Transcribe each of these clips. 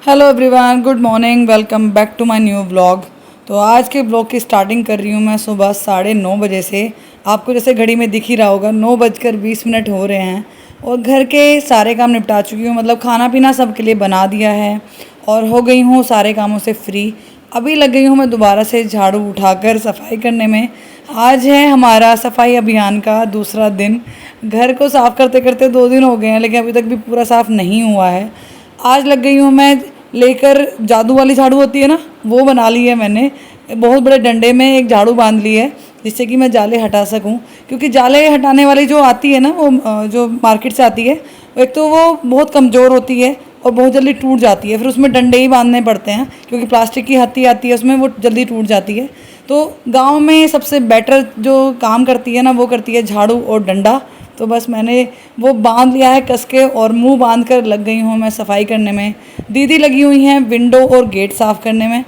Hello everyone, good morning, welcome back to my new vlog. तो आज के vlog की स्टार्टिंग कर रही हूँ मैं सुबह 9:30 बजे से। आपको जैसे घड़ी में दिख ही रहा होगा 9:20 हो रहे हैं और घर के सारे काम निपटा चुकी हूँ। मतलब खाना पीना सबके लिए बना दिया है और हो गई हूँ सारे कामों से फ्री। अभी लग गई हूँ मैं दोबारा से झाड़ू उठाकर सफाई करने में। आज है हमारा सफाई अभियान का दूसरा दिन। घर को साफ़ करते करते 2 दिन हो गए हैं लेकिन अभी तक भी पूरा साफ़ नहीं हुआ है। आज लग गई हूँ मैं लेकर, जादू वाली झाड़ू होती है ना, वो बना ली है मैंने। बहुत बड़े डंडे में एक झाड़ू बांध ली है जिससे कि मैं जाले हटा सकूं, क्योंकि जाले हटाने वाली जो आती है ना, वो जो मार्केट से आती है, एक तो वो बहुत कमज़ोर होती है और बहुत जल्दी टूट जाती है। फिर उसमें डंडे ही बांधने पड़ते हैं क्योंकि प्लास्टिक की हत्ती आती है उसमें, वो जल्दी टूट जाती है। तो गाँव में सबसे बेटर जो काम करती है ना, वो करती है झाड़ू और डंडा। तो बस मैंने वो बांध लिया है कस के और मुंह बांध कर लग गई हूँ मैं सफाई करने में। दीदी लगी हुई हैं विंडो और गेट साफ़ करने में।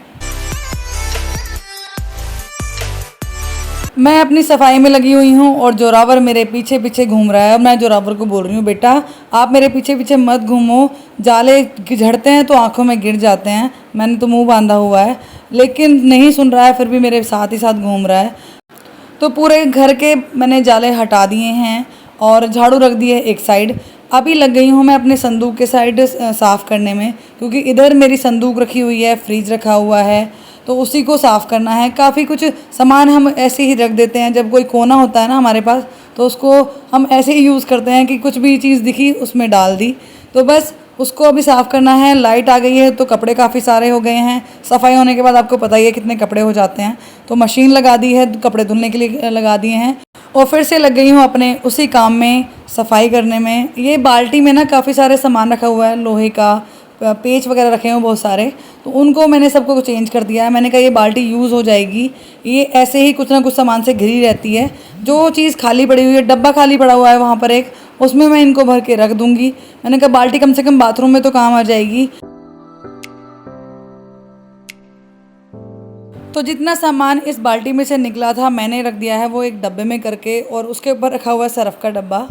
मैं अपनी सफाई में लगी हुई हूँ और जोरावर मेरे पीछे पीछे घूम रहा है। और मैं जोरावर को बोल रही हूँ, बेटा आप मेरे पीछे पीछे मत घूमो, जाले झड़ते हैं तो आंखों में गिर जाते हैं। मैंने तो मुंह बांधा हुआ है लेकिन नहीं सुन रहा है, फिर भी मेरे साथ ही साथ घूम रहा है। तो पूरे घर के मैंने जाले हटा दिए हैं और झाड़ू रख दी है एक साइड। अभी लग गई हूँ मैं अपने संदूक के साइड साफ़ करने में, क्योंकि इधर मेरी संदूक रखी हुई है, फ्रिज रखा हुआ है, तो उसी को साफ़ करना है। काफ़ी कुछ सामान हम ऐसे ही रख देते हैं, जब कोई कोना होता है ना हमारे पास तो उसको हम ऐसे ही यूज़ करते हैं कि कुछ भी चीज़ दिखी उसमें डाल दी। तो बस उसको अभी साफ़ करना है। लाइट आ गई है तो कपड़े काफ़ी सारे हो गए हैं। सफाई होने के बाद आपको पता ही है कितने कपड़े हो जाते हैं। तो मशीन लगा दी है, कपड़े धुलने के लिए लगा दिए हैं और फिर से लग गई हूँ अपने उसी काम में, सफाई करने में। ये बाल्टी में ना काफ़ी सारे सामान रखा हुआ है, लोहे का पेच वगैरह रखे हुए बहुत सारे, तो उनको मैंने सबको चेंज कर दिया है। मैंने कहा ये बाल्टी यूज़ हो जाएगी, ये ऐसे ही कुछ ना कुछ सामान से घिरी रहती है। जो चीज़ खाली पड़ी हुई है, डब्बा खाली पड़ा हुआ है वहाँ पर एक, उसमें मैं इनको भर के रख दूँगी। मैंने कहा बाल्टी कम से कम बाथरूम में तो काम आ जाएगी। तो जितना सामान इस बाल्टी में से निकला था मैंने रख दिया है वो एक डब्बे में करके, और उसके ऊपर रखा हुआ है सरफ़ का डब्बा।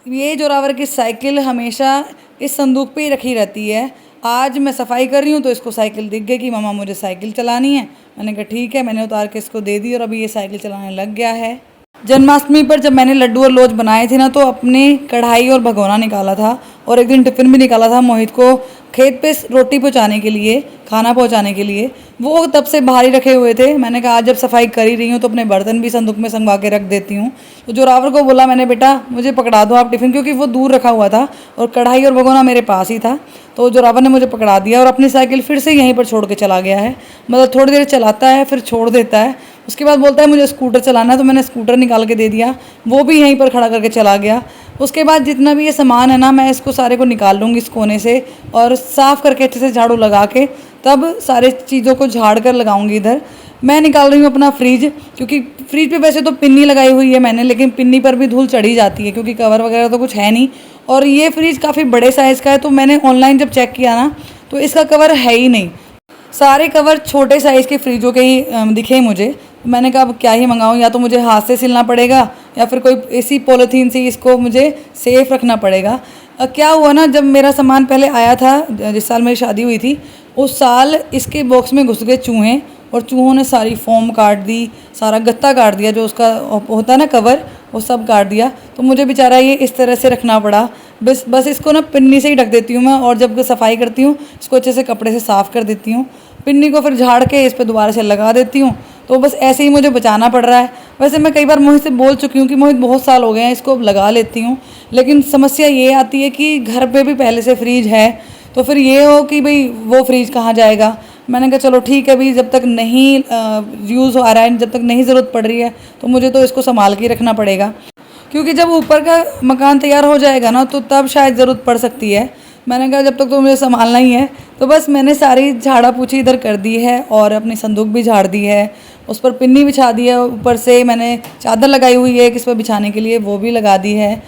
ये जोरावर की साइकिल हमेशा इस संदूक पे ही रखी रहती है। आज मैं सफाई कर रही हूँ तो इसको साइकिल दिख गई कि मामा मुझे साइकिल चलानी है। मैंने कहा ठीक है, मैंने उतार के इसको दे दी और अभी ये साइकिल चलाने लग गया है। जन्माष्टमी पर जब मैंने लड्डू और लोज बनाए थे ना, तो अपनी कढ़ाई और भगोना निकाला था और एक दिन टिफ़िन भी निकाला था मोहित को खेत पे रोटी पहुँचाने के लिए, खाना पहुँचाने के लिए। वो तब से बाहर ही रखे हुए थे। मैंने कहा आज जब सफाई कर ही रही हूँ तो अपने बर्तन भी संदूक में संगवा के रख देती हूँ। तो जोरावर को बोला मैंने, बेटा मुझे पकड़ा दो आप टिफ़िन, क्योंकि वो दूर रखा हुआ था और कढ़ाई और भगोना मेरे पास ही था। तो जोरावर ने मुझे पकड़ा दिया और अपनी साइकिल फिर से यहीं पर छोड़ के चला गया है। मतलब थोड़ी देर चलाता है फिर छोड़ देता है, उसके बाद बोलता है मुझे स्कूटर चलाना है, तो मैंने स्कूटर निकाल के दे दिया, वो भी यहीं पर खड़ा करके चला गया। उसके बाद जितना भी ये सामान है ना, मैं इसको सारे को निकाल लूँगी इस कोने से और साफ़ करके अच्छे से झाड़ू लगा के तब सारे चीज़ों को झाड़ कर लगाऊंगी इधर। मैं निकाल रही हूँ अपना फ्रिज, क्योंकि फ्रिज पे वैसे तो पिन्नी लगाई हुई है मैंने, लेकिन पिन्नी पर भी धूल चढ़ी जाती है क्योंकि कवर वगैरह तो कुछ है नहीं। और ये फ्रिज काफ़ी बड़े साइज़ का है, तो मैंने ऑनलाइन जब चेक किया ना तो इसका कवर है ही नहीं। सारे कवर छोटे साइज़ के फ्रिजों के ही दिखे मुझे। मैंने कहा अब क्या ही मंगाऊँ, या तो मुझे हाथ से सिलना पड़ेगा या फिर कोई इसी पॉलीथीन से इसको मुझे सेफ़ रखना पड़ेगा। क्या हुआ ना, जब मेरा सामान पहले आया था, जिस साल मेरी शादी हुई थी, उस साल इसके बॉक्स में घुस गए चूहे और चूहों ने सारी फोम काट दी, सारा गत्ता काट दिया, जो उसका होता है ना कवर, वो सब काट दिया। तो मुझे बेचारा ये इस तरह से रखना पड़ा। बस इसको ना पिन्नी से ही ढक देती हूँ मैं, और जब सफाई करती हूँ इसको अच्छे से कपड़े से साफ़ कर देती हूँ। पिन्नी को फिर झाड़ के इस पर दोबारा से लगा देती हूँ। तो बस ऐसे ही मुझे बचाना पड़ रहा है। वैसे मैं कई बार मोहित से बोल चुकी हूँ कि मोहित बहुत साल हो गए हैं, इसको लगा लेती हूँ, लेकिन समस्या ये आती है कि घर पे भी पहले से फ्रिज है, तो फिर ये हो कि भाई वो फ्रिज कहाँ जाएगा। मैंने कहा चलो ठीक है, अभी जब तक नहीं यूज़ हो रहा है, जब तक नहीं ज़रूरत पड़ रही है, तो मुझे तो इसको संभाल के रखना पड़ेगा, क्योंकि जब ऊपर का मकान तैयार हो जाएगा ना तो तब शायद ज़रूरत पड़ सकती है। मैंने कहा जब तक तो मुझे संभालना ही है। तो बस मैंने सारी झाड़ा पूछी इधर कर दी है और अपनी संदूक भी झाड़ दी है, उस पर पिन्नी बिछा दी है, ऊपर से मैंने चादर लगाई हुई है किस पर बिछाने के लिए, वो भी लगा दी है।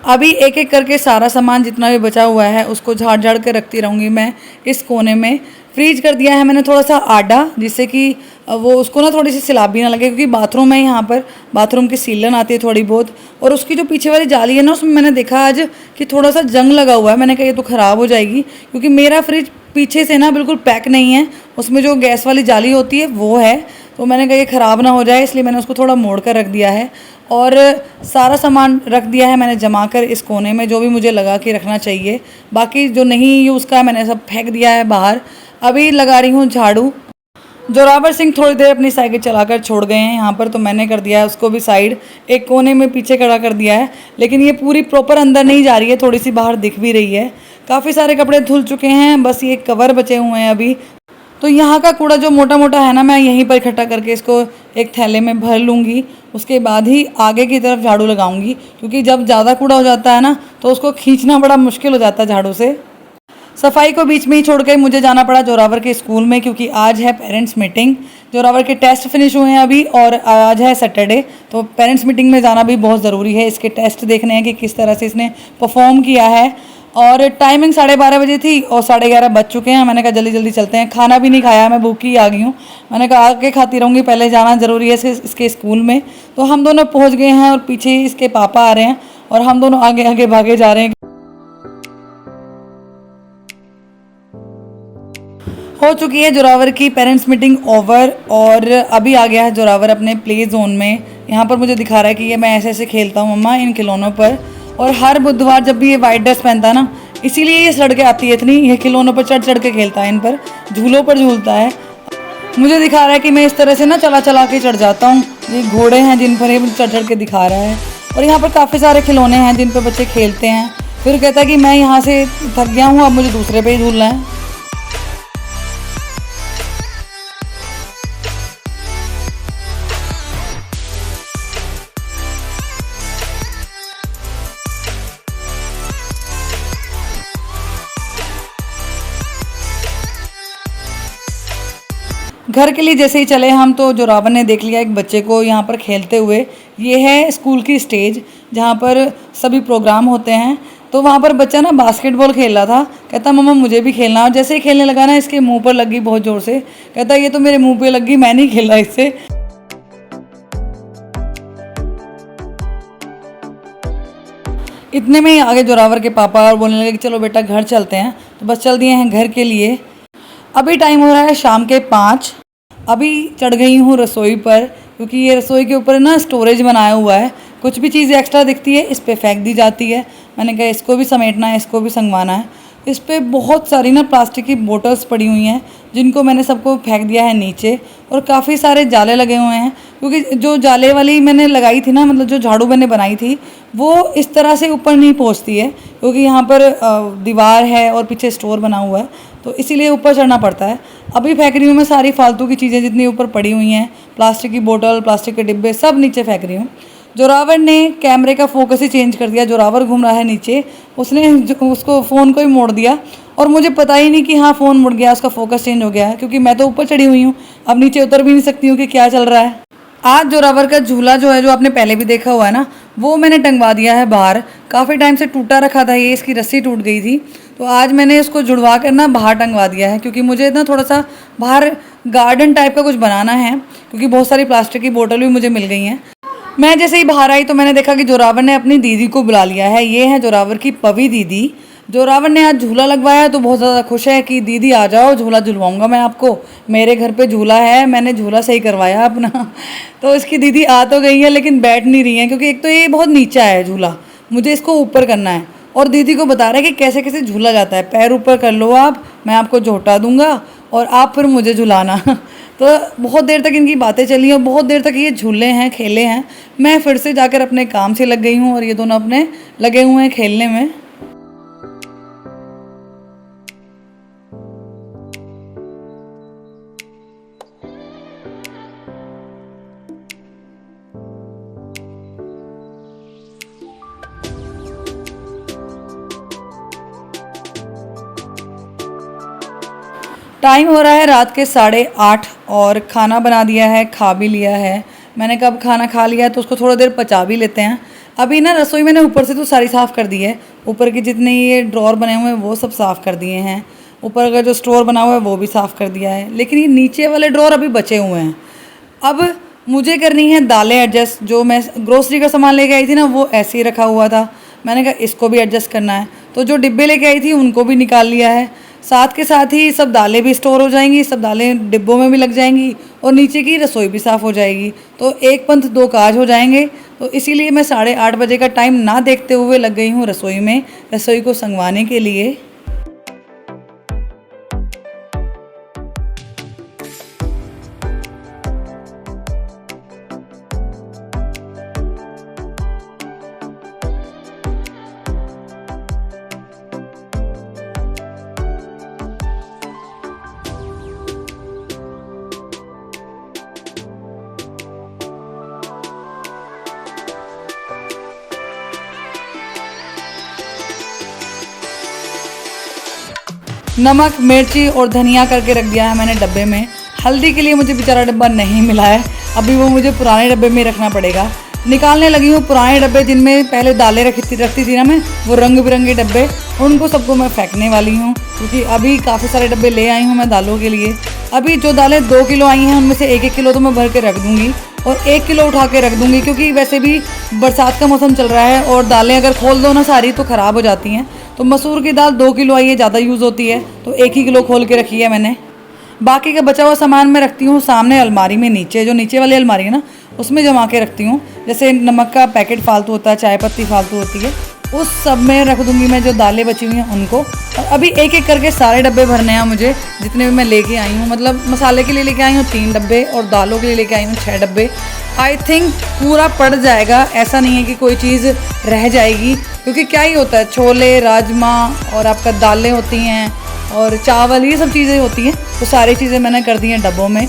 अभी एक एक करके सारा सामान जितना भी बचा हुआ है उसको झाड़ झाड़ के रखती रहूँगी मैं इस कोने में। फ्रीज कर दिया है मैंने थोड़ा सा आटा, जिससे कि वो उसको ना थोड़ी सी सिलाबी ना लगे, क्योंकि बाथरूम है यहाँ पर, बाथरूम की सीलन आती है थोड़ी बहुत, और उसकी जो पीछे वाली जाली है ना उसमें मैंने देखा आज कि थोड़ा सा जंग लगा हुआ है। मैंने कहा ये तो ख़राब हो जाएगी, क्योंकि मेरा फ्रिज पीछे से ना बिल्कुल पैक नहीं है, उसमें जो गैस वाली जाली होती है वो है, तो मैंने कहा ये ख़राब ना हो जाए, इसलिए मैंने उसको थोड़ा मोड़ कर रख दिया है। और सारा सामान रख दिया है मैंने जमा कर इस कोने में, जो भी मुझे लगा कि रखना चाहिए। बाकी जो नहीं यूज़ का है मैंने सब फेंक दिया है बाहर। अभी लगा रही हूँ झाड़ू। जोरावर सिंह थोड़ी देर अपनी साइकिल चलाकर छोड़ गए हैं यहाँ पर, तो मैंने कर दिया है उसको भी साइड, एक कोने में पीछे खड़ा कर दिया है। लेकिन ये पूरी प्रॉपर अंदर नहीं जा रही है, थोड़ी सी बाहर दिख भी रही है। काफ़ी सारे कपड़े धुल चुके हैं, बस ये कवर बचे हुए हैं अभी। तो यहाँ का कूड़ा जो मोटा मोटा है ना, मैं यहीं पर इकट्ठा करके इसको एक थैले में भर लूँगी, उसके बाद ही आगे की तरफ झाड़ू लगाऊंगी, क्योंकि जब ज़्यादा कूड़ा हो जाता है ना तो उसको खींचना बड़ा मुश्किल हो जाता है झाड़ू से। सफाई को बीच में ही छोड़ के मुझे जाना पड़ा जोरावर के स्कूल में, क्योंकि आज है पेरेंट्स मीटिंग। जोरावर के टेस्ट फिनिश हुए हैं अभी, और आज है सैटरडे, तो पेरेंट्स मीटिंग में जाना भी बहुत ज़रूरी है। इसके टेस्ट देखने हैं कि किस तरह से इसने परफॉर्म किया है। और टाइमिंग 12:30 बजे थी और 11:30 बज चुके हैं। मैंने कहा जल्दी जल्दी चलते हैं, खाना भी नहीं खाया, मैं भूखी आ गई हूँ। मैंने कहा आके खाती रहूँगी, पहले जाना ज़रूरी है इसके स्कूल में। तो हम दोनों पहुँच गए हैं और पीछे ही इसके पापा आ रहे हैं, और हम दोनों आगे आगे भागे जा रहे हैं। हो चुकी है जोरावर की पेरेंट्स मीटिंग ओवर, और अभी आ गया है जोरावर अपने प्ले जोन में। यहाँ पर मुझे दिखा रहा है कि ये मैं ऐसे ऐसे खेलता हूँ मम्मा इन खिलौनों पर। और हर बुधवार जब भी ये वाइट ड्रेस पहनता है ना, इसीलिए ये सड़कें आती है इतनी, ये खिलौनों पर चढ़ चढ़ के खेलता है, इन पर झूलों पर झूलता है। मुझे दिखा रहा है कि मैं इस तरह से ना चला चला के चढ़ जाता हूँ। ये घोड़े हैं जिन पर ये चढ़ चढ़ के दिखा रहा है, और यहाँ पर काफ़ी सारे खिलौने हैं जिन पर बच्चे खेलते हैं। फिर कहता है कि मैं यहाँ से थक गया हूँ, अब मुझे दूसरे पे ही झूलना है। घर के लिए जैसे ही चले हम, तो जोरावर ने देख लिया एक बच्चे को यहाँ पर खेलते हुए। ये है स्कूल की स्टेज जहाँ पर सभी प्रोग्राम होते हैं। तो वहाँ पर बच्चा ना बास्केटबॉल खेल रहा था, कहता मम्मा मुझे भी खेलना। और जैसे ही खेलने लगा ना, इसके मुंह पर लगी बहुत ज़ोर से, कहता ये तो मेरे मुंह पे लगी, मैं नहीं खेल रहा इससे। इतने में ही आगे जोरावर के पापा और बोलने लगे कि चलो बेटा घर चलते हैं। तो बस चल दिए हैं घर के लिए। अभी टाइम हो रहा है शाम के 5। अभी चढ़ गई हूँ रसोई पर, क्योंकि ये रसोई के ऊपर ना स्टोरेज बनाया हुआ है। कुछ भी चीज़ एक्स्ट्रा दिखती है इस पर फेंक दी जाती है। मैंने कहा इसको भी समेटना है, इसको भी संगवाना है। इस पर बहुत सारी ना प्लास्टिक की बोतल्स पड़ी हुई हैं, जिनको मैंने सबको फेंक दिया है नीचे। और काफ़ी सारे जाले लगे हुए हैं, क्योंकि जो जाले वाली मैंने लगाई थी ना, मतलब जो झाड़ू मैंने बनाई थी, वो इस तरह से ऊपर नहीं पहुंचती है, क्योंकि यहाँ पर दीवार है और पीछे स्टोर बना हुआ है, तो इसीलिए ऊपर चढ़ना पड़ता है। अभी फेंक रही हूँ मैं सारी फालतू की चीज़ें जितनी ऊपर पड़ी हुई हैं, प्लास्टिक की बोतल, प्लास्टिक के डिब्बे, सब नीचे फेंक रही हूँ। जोरावर ने कैमरे का फोकस ही चेंज कर दिया। जोरावर घूम रहा है नीचे, उसने उसको फ़ोन को ही मोड़ दिया, और मुझे पता ही नहीं कि हाँ फ़ोन मुड़ गया, उसका फोकस चेंज हो गया है, क्योंकि मैं तो ऊपर चढ़ी हुई हूँ, अब नीचे उतर भी नहीं सकती हूँ कि क्या चल रहा है। आज जोरावर का झूला जो है, जो आपने पहले भी देखा हुआ है ना, वो मैंने टंगवा दिया है बाहर। काफ़ी टाइम से टूटा रखा था ये, इसकी रस्सी टूट गई थी, तो आज मैंने इसको जुड़वा कर ना बाहर टंगवा दिया है, क्योंकि मुझे ना थोड़ा सा बाहर गार्डन टाइप का कुछ बनाना है, क्योंकि बहुत सारी प्लास्टिक की बोतल भी मुझे मिल गई हैं। मैं जैसे ही बाहर आई तो मैंने देखा कि जोरावर ने अपनी दीदी को बुला लिया है। ये है जोरावर की पवी दीदी। जोरावर ने आज झूला लगवाया तो बहुत ज़्यादा खुश है कि दीदी आ जाओ, झूला झुलवाऊंगा मैं आपको, मेरे घर पे झूला है, मैंने झूला सही करवाया अपना। तो इसकी दीदी आ तो गई है, लेकिन बैठ नहीं रही है, क्योंकि एक तो ये बहुत नीचा है झूला, मुझे इसको ऊपर करना है। और दीदी को बता रहा है कि कैसे कैसे झूला जाता है, पैर ऊपर कर लो आप, मैं आपको झोटा दूंगा और आप फिर मुझे झुलाना। तो बहुत देर तक इनकी बातें चली और बहुत देर तक ये झूले हैं, खेले हैं। मैं फिर से जाकर अपने काम से लग गई हूँ, और ये दोनों अपने लगे हुए हैं खेलने में। टाइम हो रहा है रात के 8:30, और खाना बना दिया है, खा भी लिया है। मैंने कब खाना खा लिया है तो उसको थोड़ा देर पचा भी लेते हैं। अभी ना रसोई मैंने ऊपर से तो सारी साफ़ कर दी है, ऊपर के जितने ये ड्रॉर बने हुए हैं वो सब साफ़ कर दिए हैं, ऊपर का जो स्टोर बना हुआ है वो भी साफ़ कर दिया है, लेकिन ये नीचे वाले ड्रॉर अभी बचे हुए हैं। अब मुझे करनी है दालें एडजस्ट। जो मैं ग्रोसरी का सामान लेके आई थी ना वो ऐसे ही रखा हुआ था, मैंने कहा इसको भी एडजस्ट करना है, तो जो डिब्बे लेके आई थी उनको भी निकाल लिया है। साथ के साथ ही सब दालें भी स्टोर हो जाएंगी, सब दालें डिब्बों में भी लग जाएंगी और नीचे की रसोई भी साफ़ हो जाएगी, तो एक पंथ दो काज हो जाएंगे। तो इसीलिए मैं 8:30 बजे का टाइम ना देखते हुए लग गई हूँ रसोई में, रसोई को संगवाने के लिए। नमक, मिर्ची और धनिया करके रख दिया है मैंने डब्बे में। हल्दी के लिए मुझे बेचारा डब्बा नहीं मिला है, अभी वो मुझे पुराने डब्बे में रखना पड़ेगा। निकालने लगी हूँ पुराने डब्बे जिनमें पहले दालें रखती थी ना मैं, वो रंग बिरंगे डब्बे, उनको सबको मैं फेंकने वाली हूँ, क्योंकि अभी काफ़ी सारे डब्बे ले आई हूँ मैं दालों के लिए। अभी जो दालें 2 किलो आई हैं उनमें से 1-1 किलो तो मैं भर के रख दूँगी और 1 किलो उठा के रख दूँगी, क्योंकि वैसे भी बरसात का मौसम चल रहा है और दालें अगर खोल दो ना सारी तो ख़राब हो जाती हैं। तो मसूर की दाल 2 किलो आई है, ज़्यादा यूज़ होती है, तो 1 ही किलो खोल के रखी है मैंने। बाकी का बचा हुआ सामान मैं रखती हूँ सामने अलमारी में, नीचे जो नीचे वाली अलमारी है ना उसमें जमा के रखती हूँ। जैसे नमक का पैकेट फालतू होता है, चाय पत्ती फालतू होती है, उस सब में रख दूँगी मैं जो दालें बची हुई हैं उनको। और अभी एक एक करके सारे डब्बे भरने हैं मुझे, जितने भी मैं लेके आई हूँ। मतलब मसाले के लिए लेके आई हूँ 3 डब्बे और दालों के लिए लेके आई हूँ 6 डब्बे। आई थिंक पूरा पड़ जाएगा, ऐसा नहीं है कि कोई चीज़ रह जाएगी, क्योंकि क्या ही होता है, छोले, राजमा और आपका दालें होती हैं और चावल, ये सब चीज़ें होती हैं, तो सारी चीज़ें मैंने कर दी हैं डब्बों में।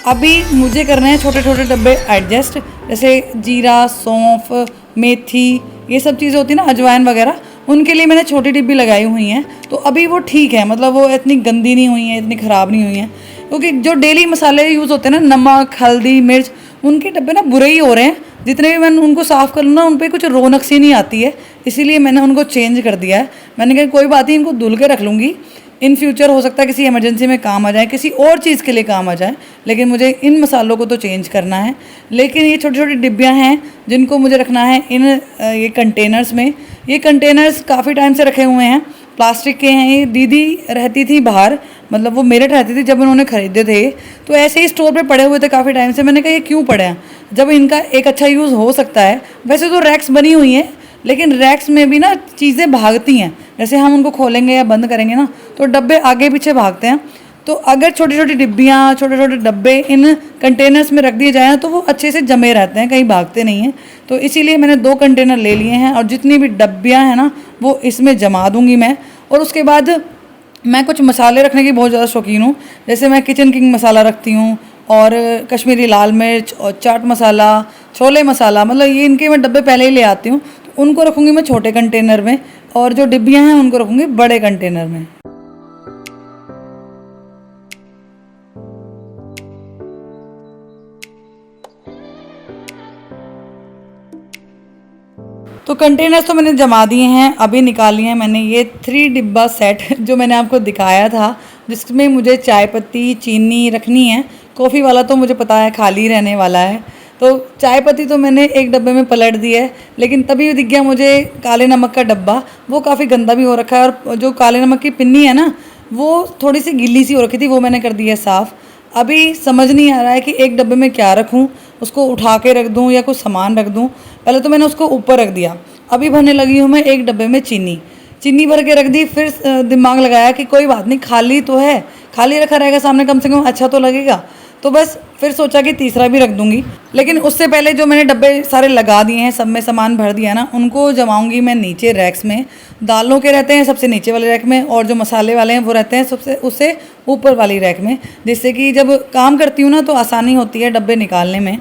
अभी मुझे करने हैं छोटे छोटे डब्बे एडजस्ट, जैसे जीरा, सौंफ, मेथी, ये सब चीज़ें होती हैं ना, अजवाइन वगैरह, उनके लिए मैंने छोटी डिब्बी लगाई हुई हैं। तो अभी वो ठीक है, मतलब वो इतनी गंदी नहीं हुई हैं, इतनी ख़राब नहीं हुई हैं, क्योंकि जो डेली मसाले यूज़ होते हैं ना, नमक, हल्दी, मिर्च, उनके डब्बे ना बुरे ही हो रहे हैं। जितने भी मैंने उनको साफ़ कर लूँ ना, उन पर कुछ रौनक सी नहीं आती है, इसीलिए मैंने उनको चेंज कर दिया है। मैंने कहा कोई बात नहीं, इनको धुल के रख लूँगी, इन फ्यूचर हो सकता है किसी इमरजेंसी में काम आ जाए, किसी और चीज़ के लिए काम आ जाए, लेकिन मुझे इन मसालों को तो चेंज करना है। लेकिन ये छोटी छोटी डिब्बियाँ हैं जिनको मुझे रखना है इन ये कंटेनर्स में। ये कंटेनर्स काफ़ी टाइम से रखे हुए हैं, प्लास्टिक के हैं। ये दीदी रहती थी बाहर, मतलब वो मेरठ रहती थी जब उन्होंने ख़रीदे थे, तो ऐसे ही स्टोर पे पड़े हुए थे काफ़ी टाइम से। मैंने कहा ये क्यों पड़े हैं, जब इनका एक अच्छा यूज़ हो सकता है। वैसे तो रैक्स बनी हुई हैं, लेकिन रैक्स में भी ना चीज़ें भागती हैं, जैसे हम उनको खोलेंगे या बंद करेंगे ना तो डब्बे आगे पीछे भागते हैं। तो अगर छोटी छोटी डिब्बियाँ, छोटे छोटे डब्बे इन कंटेनर्स में रख दिए जाएँ तो वो अच्छे से जमे रहते हैं, कहीं भागते नहीं हैं। तो इसीलिए मैंने 2 कंटेनर ले लिए हैं और जितनी भी डब्बियाँ हैं ना वो इसमें जमा दूँगी मैं। और उसके बाद मैं कुछ मसाले रखने की बहुत ज़्यादा शौकीन हूँ, जैसे मैं किचन किंग मसाला रखती हूँ और कश्मीरी लाल मिर्च और चाट मसाला, छोले मसाला, मतलब ये इनके मैं डब्बे पहले ही ले आती हूँ। तो उनको रखूँगी मैं छोटे कंटेनर में और जो डिब्बियाँ हैं उनको रखूँगी बड़े कंटेनर में। तो कंटेनर्स तो मैंने जमा दिए हैं, अभी निकाल लिए हैं मैंने ये 3 डिब्बा सेट जो मैंने आपको दिखाया था, जिसमें मुझे चाय पत्ती, चीनी रखनी है। कॉफ़ी वाला तो मुझे पता है खाली रहने वाला है, तो चाय पत्ती तो मैंने एक डब्बे में पलट दी है। लेकिन तभी दिख गया मुझे काले नमक का डब्बा, वो काफ़ी गंदा भी हो रखा है और जो काले नमक की पिन्नी है ना वो थोड़ी सी गिल्ली सी हो रखी थी, वो मैंने कर दी है साफ़। अभी समझ नहीं आ रहा है कि एक डब्बे में क्या रखूँ, उसको उठा के रख दूँ या कुछ सामान रख दूँ। पहले तो मैंने उसको ऊपर रख दिया, अभी भरने लगी हूँ मैं एक डब्बे में चीनी भर के रख दी। फिर दिमाग लगाया कि कोई बात नहीं, खाली तो है, खाली रखा रहेगा सामने, कम से कम अच्छा तो लगेगा। तो बस फिर सोचा कि तीसरा भी रख दूँगी, लेकिन उससे पहले जो मैंने डब्बे सारे लगा दिए हैं, सब में सामान भर दिया ना, उनको जमाऊँगी मैं नीचे रैक्स में। दालों के रहते हैं सबसे नीचे वाले रैक में और जो मसाले वाले हैं वो रहते हैं सबसे उससे ऊपर वाली रैक में, जिससे कि जब काम करती हूँ ना तो आसानी होती है डब्बे निकालने में।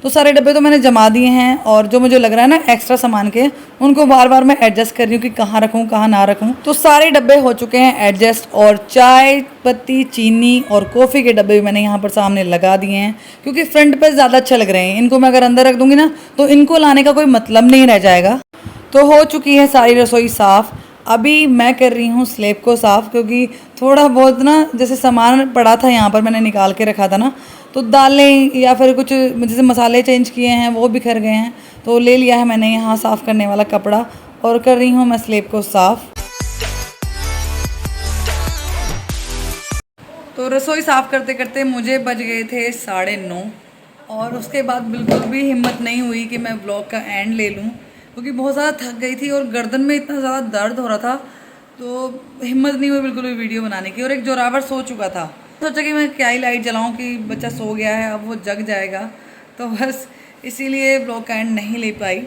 तो सारे डब्बे तो मैंने जमा दिए हैं और जो मुझे लग रहा है ना एक्स्ट्रा सामान के, उनको बार बार मैं एडजस्ट कर रही हूँ कि कहाँ रखूँ कहाँ ना रखूँ। तो सारे डब्बे हो चुके हैं एडजस्ट और चाय पत्ती, चीनी और कॉफ़ी के डब्बे भी मैंने यहाँ पर सामने लगा दिए हैं, क्योंकि फ्रंट पर ज़्यादा अच्छे लग रहे हैं। इनको मैं अगर अंदर रख दूँगी ना तो इनको लाने का कोई मतलब नहीं रह जाएगा। तो हो चुकी है सारी रसोई साफ़। अभी मैं कर रही हूँ स्लेब को साफ़, क्योंकि थोड़ा बहुत ना जैसे सामान पड़ा था यहाँ पर मैंने निकाल के रखा था ना, तो दालें या फिर कुछ जैसे मसाले चेंज किए हैं वो बिखर गए हैं, तो ले लिया है मैंने यहाँ साफ़ करने वाला कपड़ा और कर रही हूँ मैं स्लेब को साफ़। तो रसोई साफ़ करते करते मुझे बज गए थे 9:30 और उसके बाद बिल्कुल भी हिम्मत नहीं हुई कि मैं व्लॉग का एंड ले लूँ, क्योंकि बहुत ज़्यादा थक गई थी और गर्दन में इतना ज़्यादा दर्द हो रहा था, तो हिम्मत नहीं हुई बिल्कुल भी वीडियो बनाने की। और एक जोरावर सो चुका था, सोचा कि मैं क्या ही लाइट जलाऊं कि बच्चा सो गया है अब वो जग जाएगा, तो बस इसीलिए व्लॉग का एंड नहीं ले पाई।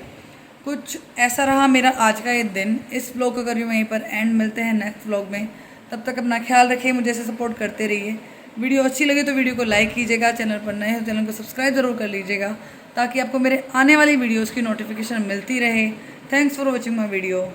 कुछ ऐसा रहा मेरा आज का ये दिन। इस व्लॉग को करिए वहीं पर एंड, मिलते हैं नेक्स्ट व्लॉग में। तब तक अपना ख्याल रखिए, मुझे ऐसे सपोर्ट करते रहिए। वीडियो अच्छी लगे तो वीडियो को लाइक कीजिएगा, चैनल पर नए हो चैनल को सब्सक्राइब जरूर कर लीजिएगा, ताकि आपको मेरे आने वाली वीडियोज़ की नोटिफिकेशन मिलती रहे। Thanks for watching my video.